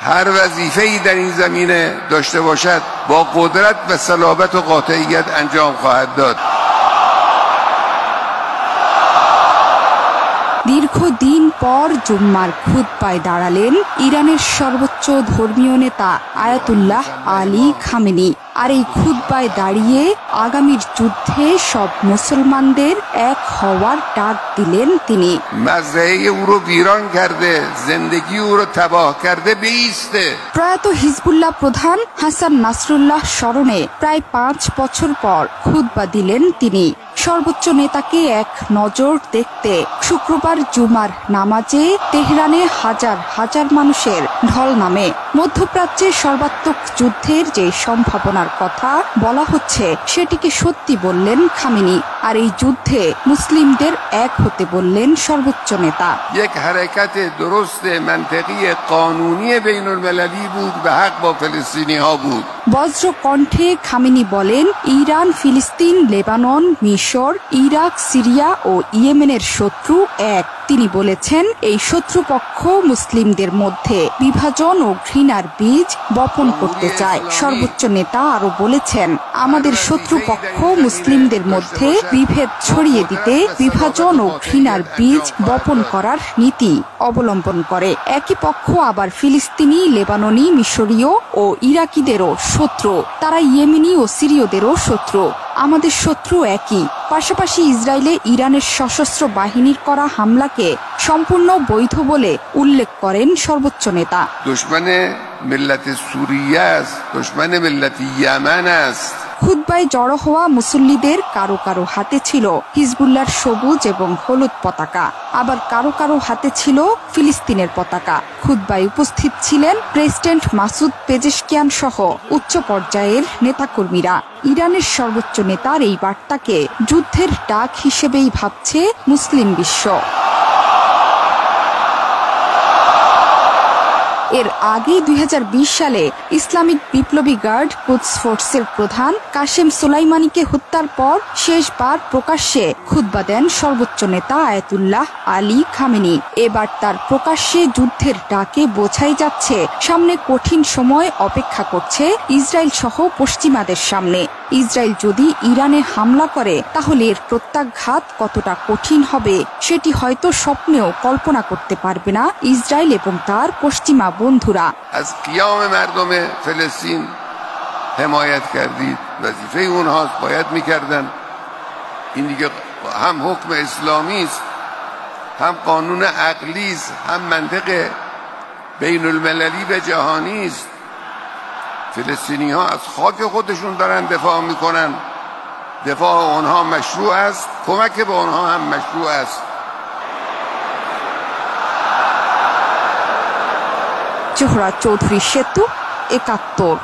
هر وظیفه‌ای در این زمینه داشته باشد با قدرت و صلابت و قاطعیت انجام خواهد داد। দীর্ঘদিন পর জুম্মার খুতবায় দাঁড়ালেন ইরানের সর্বোচ্চ ধর্মীয় নেতা আয়াতুল্লাহ আলী খামেনি। আর এই খুতবায় দাঁড়িয়ে আগামীর যুদ্ধে সব মুসলমানদের এক হওয়ার ডাক দিলেন তিনি। প্রয়াত হিজবুল্লাহ প্রধান হাসান নাসরুল্লাহ স্মরণে প্রায় 5 বছর পর খুতবা দিলেন তিনি। সর্বোচ্চ নেতাকে এক নজর দেখতে শুক্রবার জুমার নামাজে তেহরানে হাজার হাজার মানুষের ঢল নামে। মধ্যপ্রাচ্যে সর্বাত্মক যুদ্ধের যে সম্ভাবনার কথা বলা হচ্ছে সেটিকে সত্যি বললেন খামেনি। আর এই যুদ্ধে মুসলিমদের এক হতে বললেন সর্বোচ্চ নেতা। এক হারাকাত দুরুস্ত মানতিকি কানুনি বাইনুলমালালি বুদ বে হক বা ফিলিস্তিনিহা বুদ। বজ্র কণ্ঠে খামেনি বলেন, ইরান, ফিলিস্তিন, লেবানন, মিশর, ইরাক, সিরিয়া ও ইয়েমেনের শত্রু এক। তিনি বলেছেন, এই শত্রুপক্ষ মুসলিমদের মধ্যে বিভাজন ও ঘৃণার বীজ বপন করতে চায়। সর্বোচ্চ নেতা আরো বলেছেন, আমাদের শত্রুপক্ষ মুসলিমদের মধ্যে বিভেদ ছড়িয়ে দিতে বিভাজন ও ঘৃণার বীজ বপন করার নীতি অবলম্বন করে। একই পক্ষ আবার ফিলিস্তিনি, লেবাননি, মিশরীয় ও ইরাকিদেরও শত্রু। তারা ইয়েমেনি ও সিরীয়দেরও শত্রু। আমাদের শত্রু একই। পাশাপাশি ইসরায়েলে ইরানের সশস্ত্র বাহিনীর করা হামলাকে সম্পূর্ণ বৈধ বলে উল্লেখ করেন সর্বোচ্চ নেতা। দুশমনে মিল্লাত সুরিয়া আছে, দুশমনে মিল্লাত ইয়ামান আছে। খুতবায় জড়ো হওয়া মুসল্লিদের কারো কারো হাতে ছিল হিজবুল্লাহর সবুজ এবং হলুদ পতাকা, আবার কারো কারো হাতে ছিল ফিলিস্তিনের পতাকা। খুতবায় উপস্থিত ছিলেন প্রেসিডেন্ট মাসুদ পেজেশকিয়ান সহ উচ্চ পর্যায়ের নেতাকর্মীরা। ইরানের সর্বোচ্চ নেতার এই বার্তাকে যুদ্ধের ডাক হিসেবেই ভাবছে মুসলিম বিশ্ব। এর আগে 2020 সালে ইসলামিক বিপ্লবী গার্ড কুদস ফোর্সের প্রধান কাশেম সোলাইমানিকে হত্যার পর শেষবার প্রকাশ্যে খুতবা দেন সর্বোচ্চ নেতা আয়াতুল্লাহ আলী খামেনি। এবার তার প্রকাশ্যে যুদ্ধের ডাকে বোঝাই যাচ্ছে সামনে কঠিন সময় অপেক্ষা করছে ইসরায়েল সহ পশ্চিমাদের সামনে। ইসরায়েল যদি ইরানে হামলা করে তাহলে এর প্রত্যাঘাত কতটা কঠিন হবে সেটি হয়তো স্বপ্নেও কল্পনা করতে পারবে না ইসরায়েল এবং তার পশ্চিমা বন্ধুরা। از قیام مردم فلسطین حمایت کردید، وظیفه اونهاست، باید میکردن. این دیگه هم حکم اسلامی است، هم قانون عقلی است، هم منطق بین المللی و جهانی است. فلسطینی ها از خاک خودشون دارن دفاع میکنن. دفاع اونها مشروع است، کمک به اونها هم مشروع است. জোহরা চৌধুরী সেতু, ৭১।